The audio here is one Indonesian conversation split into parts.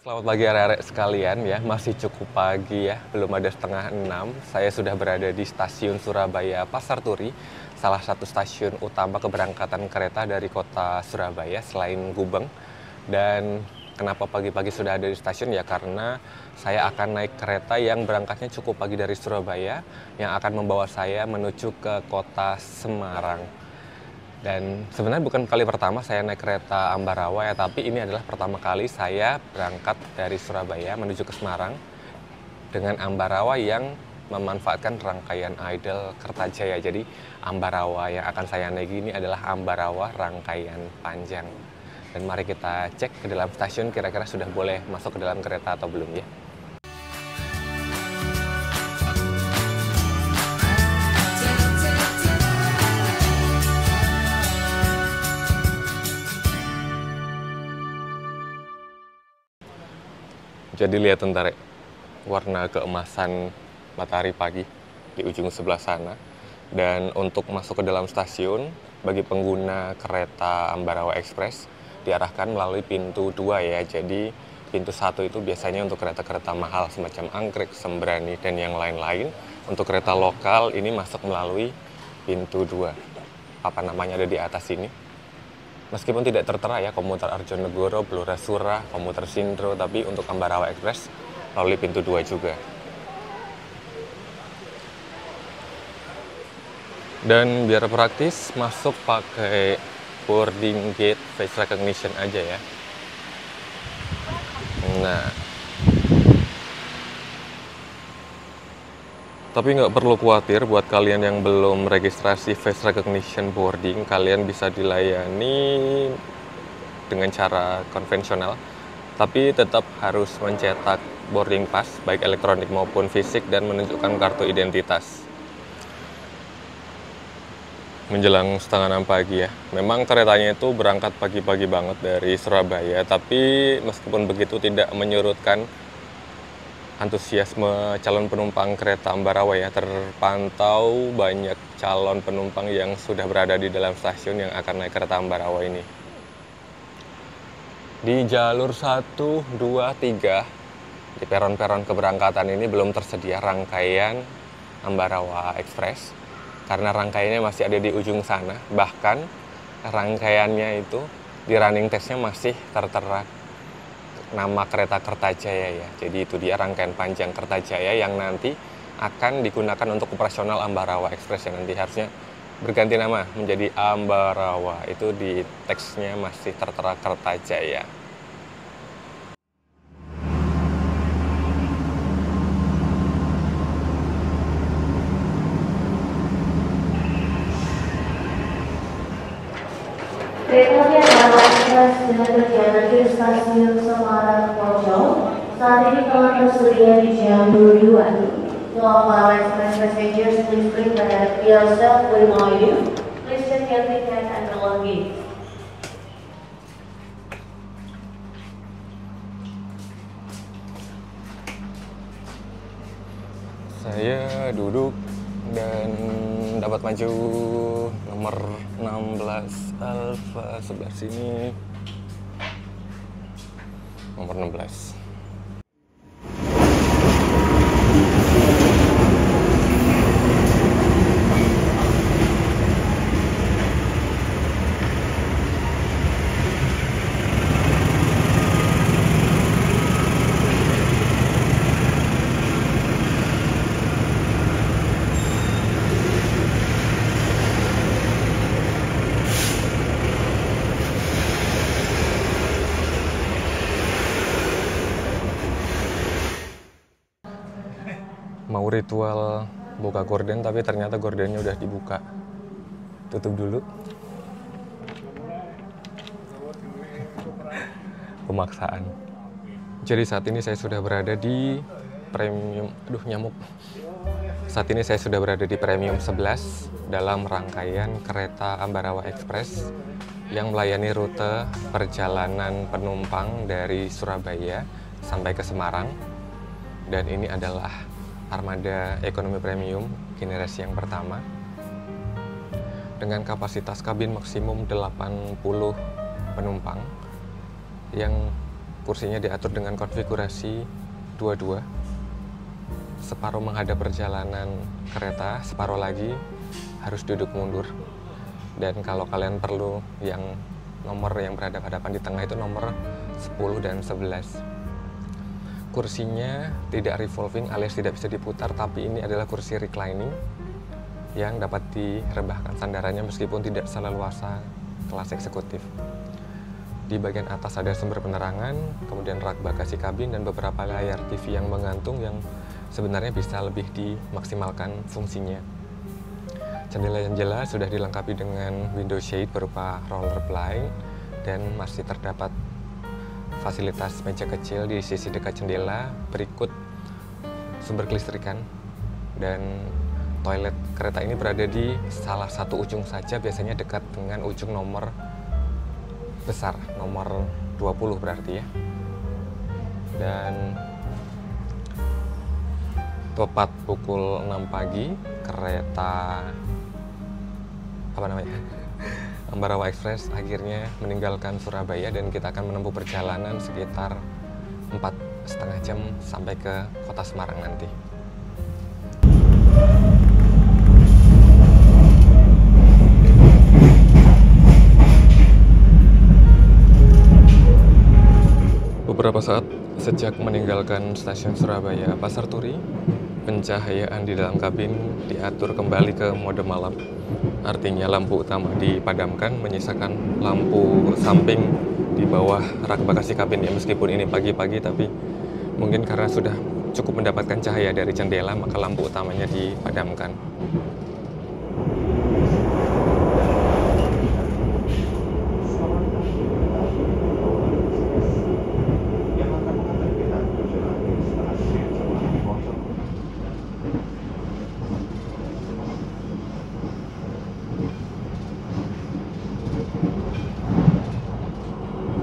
Selamat pagi arek-arek sekalian ya, masih cukup pagi ya, belum ada setengah 6. Saya sudah berada di stasiun Surabaya Pasar Turi, salah satu stasiun utama keberangkatan kereta dari kota Surabaya selain Gubeng. Dan kenapa pagi-pagi sudah ada di stasiun ya, karena saya akan naik kereta yang berangkatnya cukup pagi dari Surabaya, yang akan membawa saya menuju ke kota Semarang. Dan sebenarnya bukan kali pertama saya naik kereta Ambarawa ya, tapi ini adalah pertama kali saya berangkat dari Surabaya menuju ke Semarang dengan Ambarawa yang memanfaatkan rangkaian Idle Kertajaya. Jadi Ambarawa yang akan saya naiki ini adalah Ambarawa rangkaian panjang. Dan mari kita cek ke dalam stasiun kira-kira sudah boleh masuk ke dalam kereta atau belum ya. Jadi lihat ntar ya, warna keemasan matahari pagi di ujung sebelah sana. Dan untuk masuk ke dalam stasiun, bagi pengguna kereta Ambarawa Express diarahkan melalui pintu 2 ya. Jadi pintu 1 itu biasanya untuk kereta-kereta mahal semacam Anggrek, Sembrani, dan yang lain-lain. Untuk kereta lokal ini masuk melalui pintu 2. Apa namanya ada di atas ini. Meskipun tidak tertera ya, komuter Arjonegoro, Blora Sura, komuter Sindro, tapi untuk Ambarawa Express melalui pintu 2 juga. Dan biar praktis, masuk pakai boarding gate face recognition aja ya. Nah, tapi nggak perlu khawatir buat kalian yang belum registrasi face recognition boarding, kalian bisa dilayani dengan cara konvensional, tapi tetap harus mencetak boarding pass, baik elektronik maupun fisik, dan menunjukkan kartu identitas. Menjelang setengah 6 pagi ya, memang keretanya itu berangkat pagi-pagi banget dari Surabaya, tapi meskipun begitu tidak menyurutkan antusiasme calon penumpang kereta Ambarawa ya. Terpantau banyak calon penumpang yang sudah berada di dalam stasiun yang akan naik kereta Ambarawa ini. Di jalur 1, 2, 3, di peron-peron keberangkatan ini belum tersedia rangkaian Ambarawa Express, karena rangkaiannya masih ada di ujung sana. Bahkan rangkaiannya itu di running testnya masih tertera nama kereta Kertajaya ya. Jadi itu dia rangkaian panjang Kertajaya yang nanti akan digunakan untuk operasional Ambarawa Express, yang nanti harusnya berganti nama menjadi Ambarawa. Itu di teksnya masih tertera Kertajaya. Kereta api Ambarawa Express dengan tujuan di stasiun Semarang Pojok saat ini telah tersedia di jalur 2. To all Ambarawa Express passengers, please prepare yourself with you. Please check your ticket and belongings. Saya duduk dan dapat maju nomor 16 Alfa, sebelah sini nomor 16. Mau ritual buka gorden, tapi ternyata gordennya udah dibuka. Tutup dulu. Pemaksaan. Jadi saat ini saya sudah berada di premium, Saat ini saya sudah berada di premium 11 dalam rangkaian kereta Ambarawa Express yang melayani rute perjalanan penumpang dari Surabaya sampai ke Semarang. Dan ini adalah armada ekonomi premium generasi yang pertama dengan kapasitas kabin maksimum 80 penumpang yang Kursinya diatur dengan konfigurasi 22, separuh menghadap perjalanan kereta, separuh lagi harus duduk mundur. Dan kalau kalian perlu yang nomor yang berhadapan-hadapan di tengah itu nomor 10 dan 11. Kursinya tidak revolving alias tidak bisa diputar, tapi ini adalah kursi reclining yang dapat direbahkan sandarannya meskipun tidak seleluasa kelas eksekutif. Di bagian atas ada sumber penerangan, kemudian rak bagasi kabin dan beberapa layar TV yang menggantung yang sebenarnya bisa lebih dimaksimalkan fungsinya. Jendela-jendela sudah dilengkapi dengan window shade berupa roller blind dan masih terdapat fasilitas meja kecil di sisi dekat jendela. Berikut sumber kelistrikan, dan toilet kereta ini berada di salah satu ujung saja, biasanya dekat dengan ujung nomor besar, nomor 20 berarti ya. Dan tepat pukul 6 pagi kereta Ambarawa Express akhirnya meninggalkan Surabaya dan kita akan menempuh perjalanan sekitar 4,5 jam sampai ke kota Semarang nanti. Beberapa saat sejak meninggalkan stasiun Surabaya Pasar Turi, pencahayaan di dalam kabin diatur kembali ke mode malam. Artinya lampu utama dipadamkan, menyisakan lampu samping di bawah rak bagasi kabin ya. Meskipun ini pagi-pagi, tapi mungkin karena sudah cukup mendapatkan cahaya dari jendela, maka lampu utamanya dipadamkan.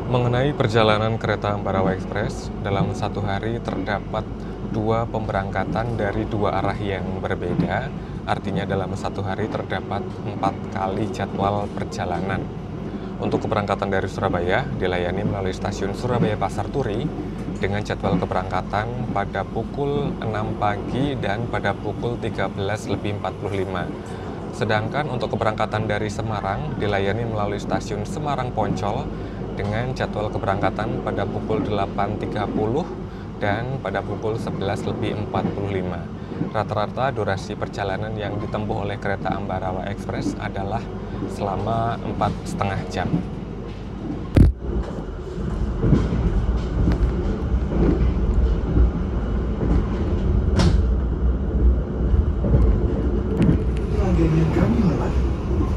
Mengenai perjalanan kereta Ambarawa Express, dalam satu hari terdapat 2 pemberangkatan dari 2 arah yang berbeda. Artinya dalam satu hari terdapat 4 kali jadwal perjalanan. Untuk keberangkatan dari Surabaya dilayani melalui stasiun Surabaya Pasar Turi dengan jadwal keberangkatan pada pukul 6 pagi dan pada pukul 13.45. Sedangkan untuk keberangkatan dari Semarang dilayani melalui stasiun Semarang Poncol dengan jadwal keberangkatan pada pukul 8.30 dan pada pukul 11.45. Rata-rata durasi perjalanan yang ditempuh oleh kereta Ambarawa Express adalah selama 4,5 jam. Pelanggan yang kami hormati,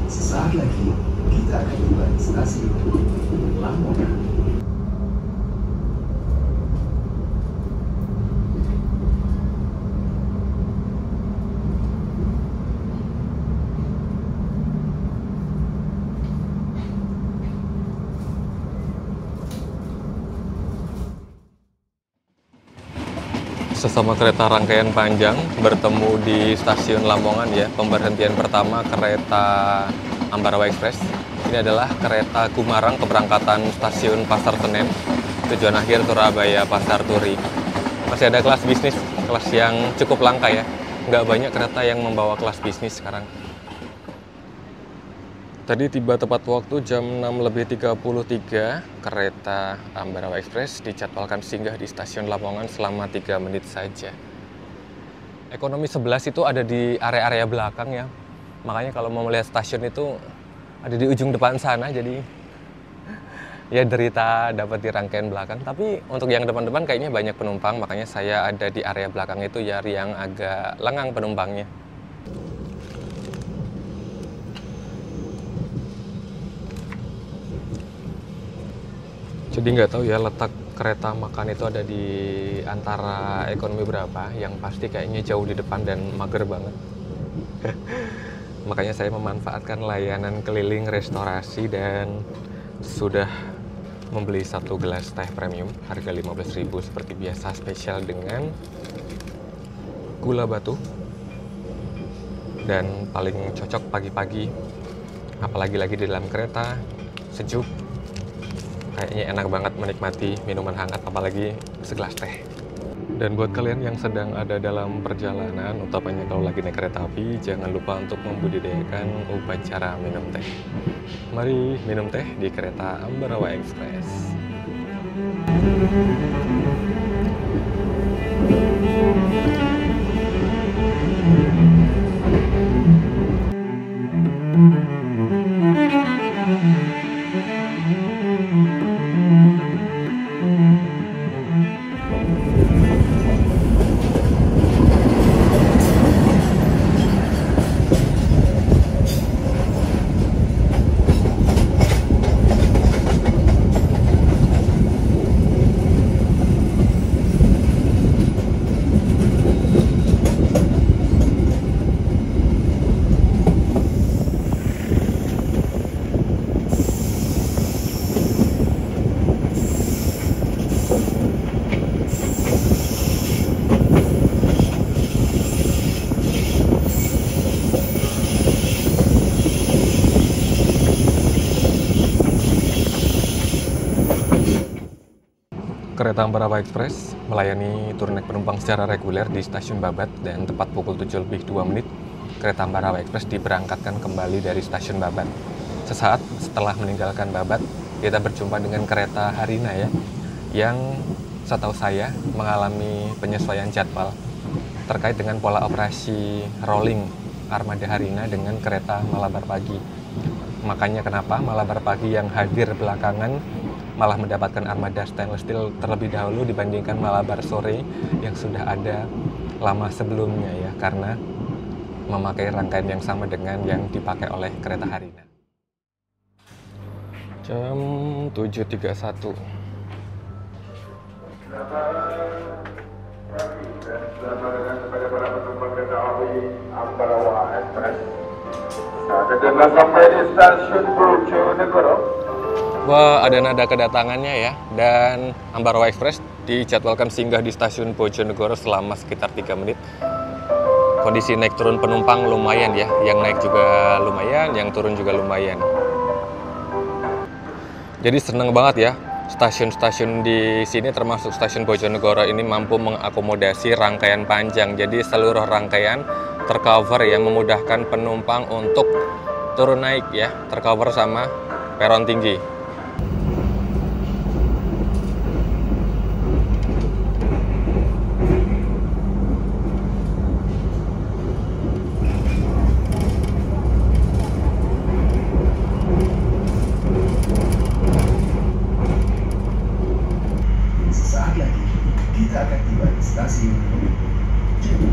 sesaat lagi kita akan tiba di stasiun Lamongan. Sesama kereta rangkaian panjang bertemu di stasiun Lamongan ya. Pemberhentian pertama kereta Ambarawa Express. Ini adalah kereta Gumarang keberangkatan stasiun Pasar Senen. Tujuan akhir Surabaya Pasar Turi. Masih ada kelas bisnis, kelas yang cukup langka ya. Nggak banyak kereta yang membawa kelas bisnis sekarang. Tadi tiba tepat waktu jam 6.33, kereta Ambarawa Express dijadwalkan singgah di stasiun Lamongan selama 3 menit saja. Ekonomi 11 itu ada di area-area belakang ya. Makanya kalau mau melihat stasiun itu ada di ujung depan sana, jadi ya derita dapat di rangkaian belakang. Tapi untuk yang depan-depan kayaknya banyak penumpang, makanya saya ada di area belakang itu ya, yang agak lengang penumpangnya. Jadi nggak tahu ya letak kereta makan itu ada di antara ekonomi berapa. Yang pasti kayaknya jauh di depan dan mager banget. Makanya saya memanfaatkan layanan keliling restorasi dan sudah membeli 1 gelas teh premium harga 15.000 seperti biasa, spesial dengan gula batu. Dan paling cocok pagi-pagi, apalagi lagi di dalam kereta sejuk Kayaknya enak banget menikmati minuman hangat, apalagi segelas teh. Dan buat kalian yang sedang ada dalam perjalanan, utamanya kalau lagi naik kereta api, jangan lupa untuk membudidayakan upacara minum teh. Mari minum teh di kereta Ambarawa Express. Kereta Ambarawa Express melayani turun naik penumpang secara reguler di stasiun Babat, dan tepat pukul 7:02 kereta Ambarawa Express diberangkatkan kembali dari stasiun Babat. Sesaat setelah meninggalkan Babat, kita berjumpa dengan kereta Harina ya, yang setahu saya mengalami penyesuaian jadwal terkait dengan pola operasi rolling armada Harina dengan kereta Malabar Pagi. Makanya kenapa Malabar Pagi yang hadir belakangan malah mendapatkan armada stainless steel terlebih dahulu dibandingkan Malabar Sore yang sudah ada lama sebelumnya ya, karena memakai rangkaian yang sama dengan yang dipakai oleh kereta Harina. Jam 7.31. Kepada para penumpang kereta api Ambarawa Express. Saat anda sampai di stasiun Bojonegoro. Wah, ada nada kedatangannya ya. Dan Ambarawa Express dijadwalkan singgah di stasiun Bojonegoro selama sekitar 3 menit. Kondisi naik turun penumpang lumayan ya. Yang naik juga lumayan, yang turun juga lumayan. Jadi seneng banget ya. Stasiun-stasiun di sini termasuk stasiun Bojonegoro ini mampu mengakomodasi rangkaian panjang. Jadi seluruh rangkaian tercover ya, memudahkan penumpang untuk turun naik ya, tercover sama peron tinggi. Sesaat lagi, kita akan tiba di stasiun Jebu.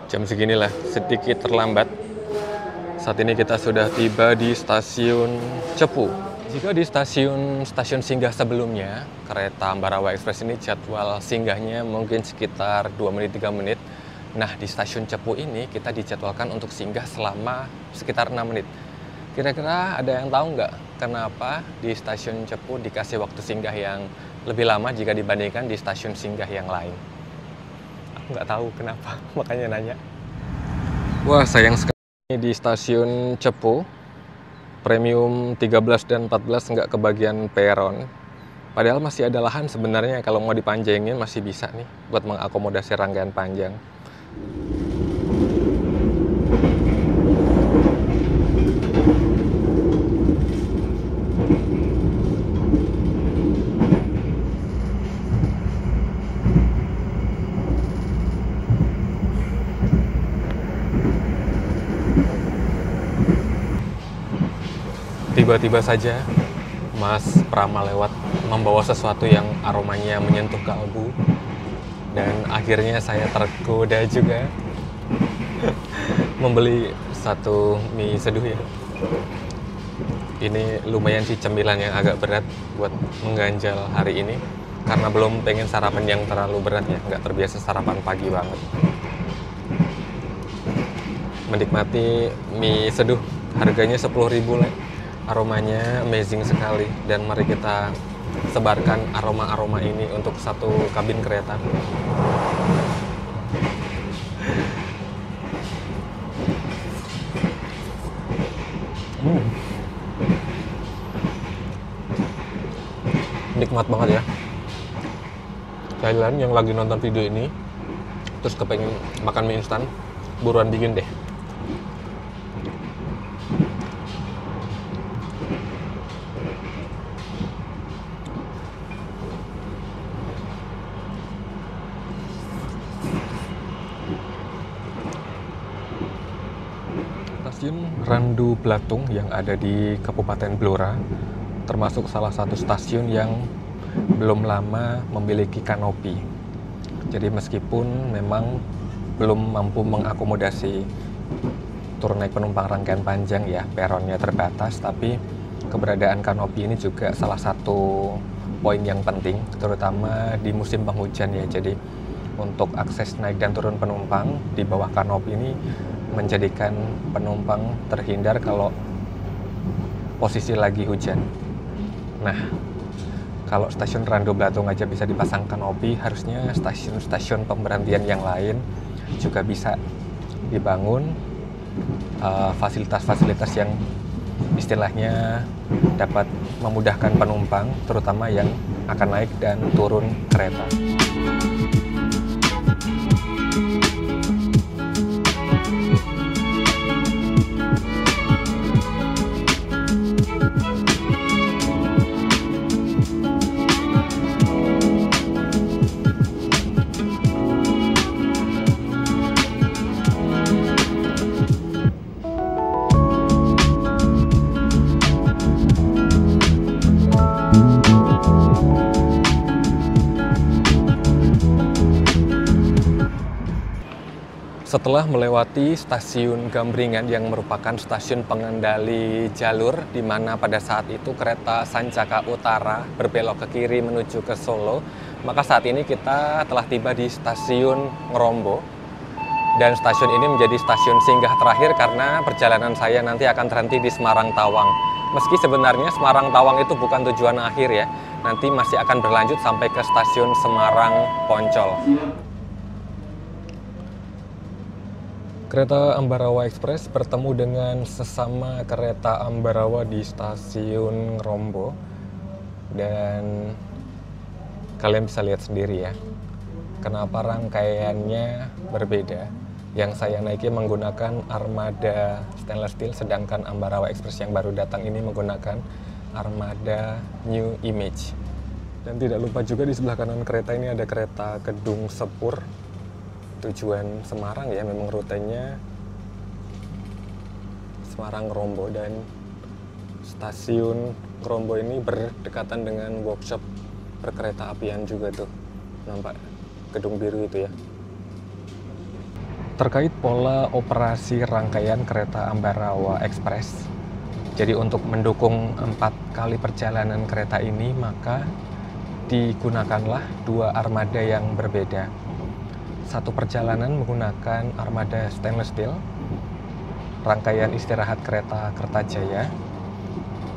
Jam seginilah, sedikit terlambat. Saat ini kita sudah tiba di stasiun Cepu. Jika di stasiun singgah sebelumnya, kereta Ambarawa Express ini jadwal singgahnya mungkin sekitar 2 menit 3 menit. Nah, di stasiun Cepu ini kita dijadwalkan untuk singgah selama sekitar 6 menit. Kira-kira ada yang tahu nggak kenapa di stasiun Cepu dikasih waktu singgah yang lebih lama jika dibandingkan di stasiun singgah yang lain? Nggak tahu kenapa, makanya nanya. Wah, sayang sekali di stasiun Cepu premium 13 dan 14 nggak kebagian peron. Padahal masih ada lahan sebenarnya, kalau mau dipanjangin masih bisa nih buat mengakomodasi rangkaian panjang. Tiba-tiba saja Mas Prama lewat membawa sesuatu yang aromanya menyentuh kalbu. Dan akhirnya saya tergoda juga membeli satu mie seduh ya. Ini lumayan sih cemilan yang agak berat buat mengganjal hari ini, karena belum pengen sarapan yang terlalu berat ya, nggak terbiasa sarapan pagi banget. Menikmati mie seduh, harganya 10.000 Le. Aromanya amazing sekali, dan mari kita sebarkan aroma-aroma ini untuk satu kabin kereta. Nikmat banget ya. Kalian yang lagi nonton video ini terus kepengen makan mie instan, buruan bikin deh. Stasiun Randu Blatung yang ada di Kabupaten Blora termasuk salah satu stasiun yang belum lama memiliki kanopi. Jadi meskipun memang belum mampu mengakomodasi turun naik penumpang rangkaian panjang ya, peronnya terbatas, tapi keberadaan kanopi ini juga salah satu poin yang penting, terutama di musim penghujan ya. Jadi untuk akses naik dan turun penumpang di bawah kanopi ini menjadikan penumpang terhindar kalau posisi lagi hujan. Nah, kalau stasiun Randu Blatung aja bisa dipasang kanopi, harusnya stasiun-stasiun pemberhentian yang lain juga bisa dibangun fasilitas-fasilitas yang istilahnya dapat memudahkan penumpang, terutama yang akan naik dan turun kereta. Setelah melewati stasiun Gambringan yang merupakan stasiun pengendali jalur, di mana pada saat itu kereta Sancaka Utara berbelok ke kiri menuju ke Solo, maka saat ini kita telah tiba di stasiun Ngrombo. Dan stasiun ini menjadi stasiun singgah terakhir karena perjalanan saya nanti akan terhenti di Semarang Tawang. Meski sebenarnya Semarang Tawang itu bukan tujuan akhir ya, nanti masih akan berlanjut sampai ke stasiun Semarang Poncol. Kereta Ambarawa Express bertemu dengan sesama kereta Ambarawa di stasiun Ngrombo, dan kalian bisa lihat sendiri ya kenapa rangkaiannya berbeda. Yang saya naiki menggunakan armada stainless steel, sedangkan Ambarawa Express yang baru datang ini menggunakan armada New Image. Dan tidak lupa juga di sebelah kanan kereta ini ada kereta Kedung Sepur tujuan Semarang ya, memang rutenya Semarang Ngrombo, dan stasiun Ngrombo ini berdekatan dengan workshop perkereta apian juga tuh, nampak gedung biru itu ya. Terkait pola operasi rangkaian kereta Ambarawa Express, jadi untuk mendukung 4 kali perjalanan kereta ini maka digunakanlah 2 armada yang berbeda. Satu perjalanan menggunakan armada stainless steel, rangkaian istirahat kereta Kertajaya.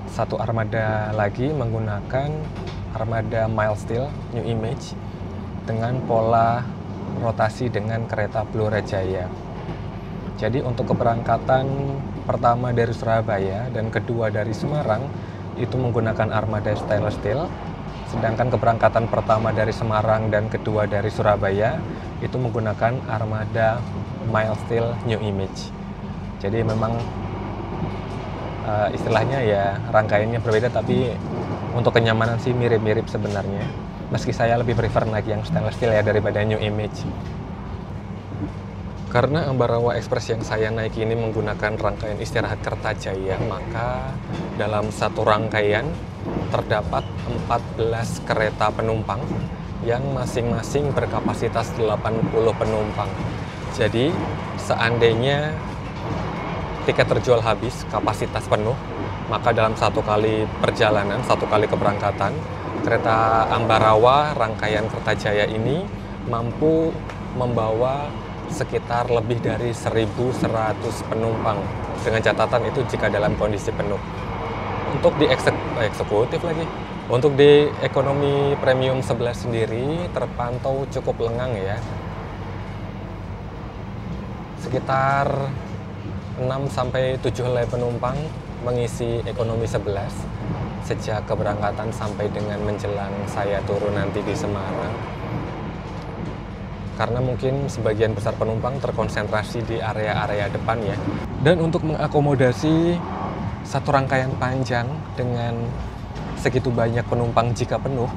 Satu armada lagi menggunakan armada mild steel New Image dengan pola rotasi dengan kereta Blora Jaya. Jadi untuk keberangkatan pertama dari Surabaya dan kedua dari Semarang itu menggunakan armada stainless steel, sedangkan keberangkatan pertama dari Semarang dan kedua dari Surabaya itu menggunakan armada mild steel New Image. Jadi memang istilahnya ya rangkaiannya berbeda, tapi untuk kenyamanan sih mirip-mirip sebenarnya. Meski saya lebih prefer naik yang stainless steel ya daripada New Image. Karena Ambarawa Express yang saya naiki ini menggunakan rangkaian istirahat Kertajaya, maka dalam satu rangkaian terdapat 14 kereta penumpang yang masing-masing berkapasitas 80 penumpang. Jadi seandainya tiket terjual habis, kapasitas penuh, maka dalam satu kali perjalanan, satu kali keberangkatan, kereta Ambarawa rangkaian Kertajaya ini mampu membawa sekitar lebih dari 1.100 penumpang, dengan catatan itu jika dalam kondisi penuh. Untuk di eksekutif lagi, untuk di ekonomi premium 11 sendiri terpantau cukup lengang ya, sekitar 6-7 helai penumpang mengisi ekonomi 11 sejak keberangkatan sampai dengan menjelang saya turun nanti di Semarang. Karena mungkin sebagian besar penumpang terkonsentrasi di area-area depan ya. Dan untuk mengakomodasi satu rangkaian panjang dengan segitu banyak penumpang jika penuh,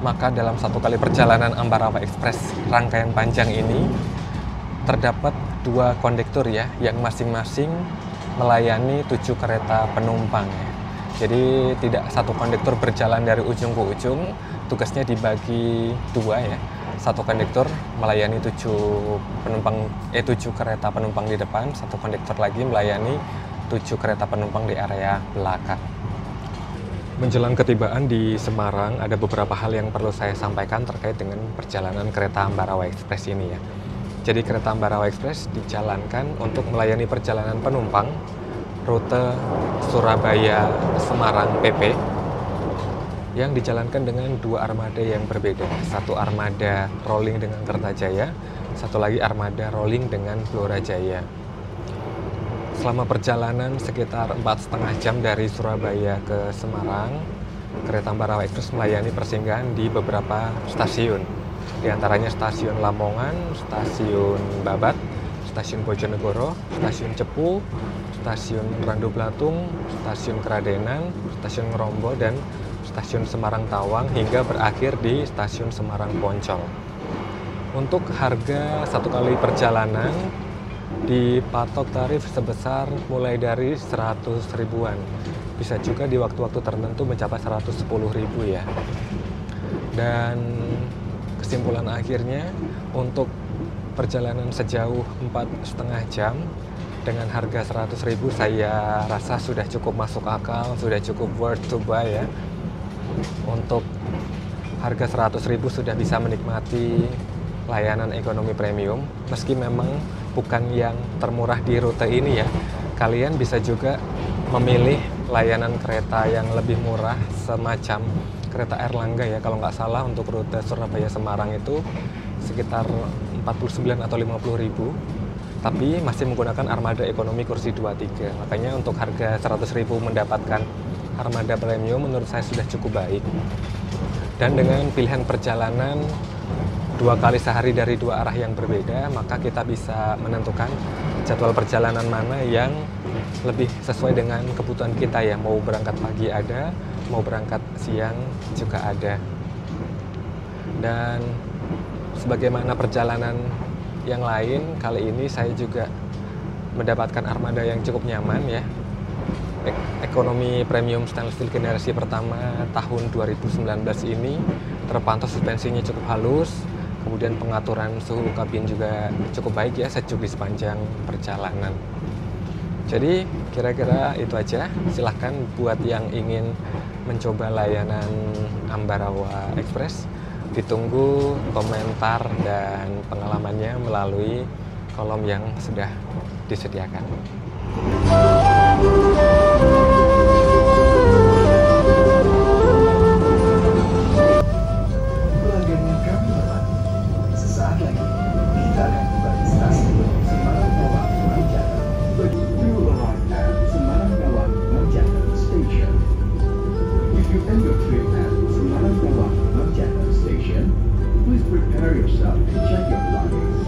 maka dalam satu kali perjalanan Ambarawa Express rangkaian panjang ini terdapat 2 kondektur ya, yang masing-masing melayani 7 kereta penumpang ya. Jadi tidak satu kondektur berjalan dari ujung ke ujung, tugasnya dibagi 2 ya. Satu kondektur melayani 7 kereta penumpang di depan, satu kondektur lagi melayani 7 kereta penumpang di area belakang. Menjelang ketibaan di Semarang, ada beberapa hal yang perlu saya sampaikan terkait dengan perjalanan kereta Ambarawa Express ini ya. Jadi kereta Ambarawa Express dijalankan untuk melayani perjalanan penumpang rute Surabaya-Semarang PP yang dijalankan dengan 2 armada yang berbeda. Satu armada rolling dengan Kertajaya, satu lagi armada rolling dengan Blora Jaya. Selama perjalanan sekitar 4,5 jam dari Surabaya ke Semarang, kereta Ambarawa Express melayani persinggahan di beberapa stasiun. Di antaranya stasiun Lamongan, stasiun Babat, stasiun Bojonegoro, stasiun Cepu, stasiun Randu Blatung, stasiun Keradenan, stasiun Ngerombo, dan stasiun Semarang Tawang, hingga berakhir di stasiun Semarang Poncol. Untuk harga satu kali perjalanan dipatok tarif sebesar mulai dari 100 ribuan. Bisa juga di waktu-waktu tertentu mencapai 110 ribu ya. Dan kesimpulan akhirnya, untuk perjalanan sejauh 4,5 jam dengan harga 100 ribu saya rasa sudah cukup masuk akal, sudah cukup worth to buy ya. Untuk harga 100 ribu sudah bisa menikmati layanan ekonomi premium, meski memang bukan yang termurah di rute ini ya. Kalian bisa juga memilih layanan kereta yang lebih murah, semacam kereta Erlangga ya, kalau nggak salah untuk rute Surabaya-Semarang itu sekitar 49 atau 50 ribu, tapi masih menggunakan armada ekonomi kursi 2-3. Makanya untuk harga 100 ribu mendapatkan armada premium menurut saya sudah cukup baik. Dan dengan pilihan perjalanan 2 kali sehari dari 2 arah yang berbeda, maka kita bisa menentukan jadwal perjalanan mana yang lebih sesuai dengan kebutuhan kita ya. Mau berangkat pagi ada, mau berangkat siang juga ada. Dan sebagaimana perjalanan yang lain, kali ini saya juga mendapatkan armada yang cukup nyaman ya. Ekonomi premium stainless steel generasi pertama tahun 2019 ini terpantau suspensinya cukup halus, kemudian pengaturan suhu kabin juga cukup baik ya, sejuk di sepanjang perjalanan. Jadi kira-kira itu aja. Silahkan buat yang ingin mencoba layanan Ambarawa Express, ditunggu komentar dan pengalamannya melalui kolom yang sudah disediakan. Pelanggannya kami hormati, sesaat lagi kita akan tiba di stasiun Semarang Tawang Manjatan. We will arrive at Semarang Tawang Manjatan Station. If you end your trip at Semarang Tawang Manjatan Station, please prepare yourself and check your belongings.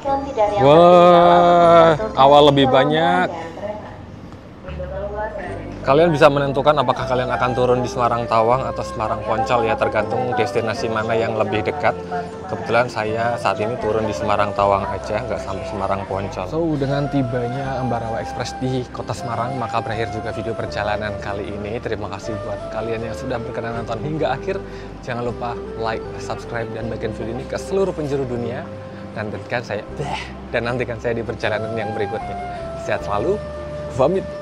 Ganti dari yang Wah, tertinggal, awal lebih ke banyak. rangkaian kereta. Pintu keluar dari Kalian bisa menentukan apakah kalian akan turun di Semarang Tawang atau Semarang Poncol ya, tergantung destinasi mana yang lebih dekat. Kebetulan saya saat ini turun di Semarang Tawang aja, nggak sampai Semarang Poncol. So, dengan tibanya Ambarawa Express di kota Semarang, maka berakhir juga video perjalanan kali ini. Terima kasih buat kalian yang sudah berkenan nonton hingga akhir. Jangan lupa like, subscribe, dan bagikan video ini ke seluruh penjuru dunia. Dan nantikan saya di perjalanan yang berikutnya. Sehat selalu, pamit.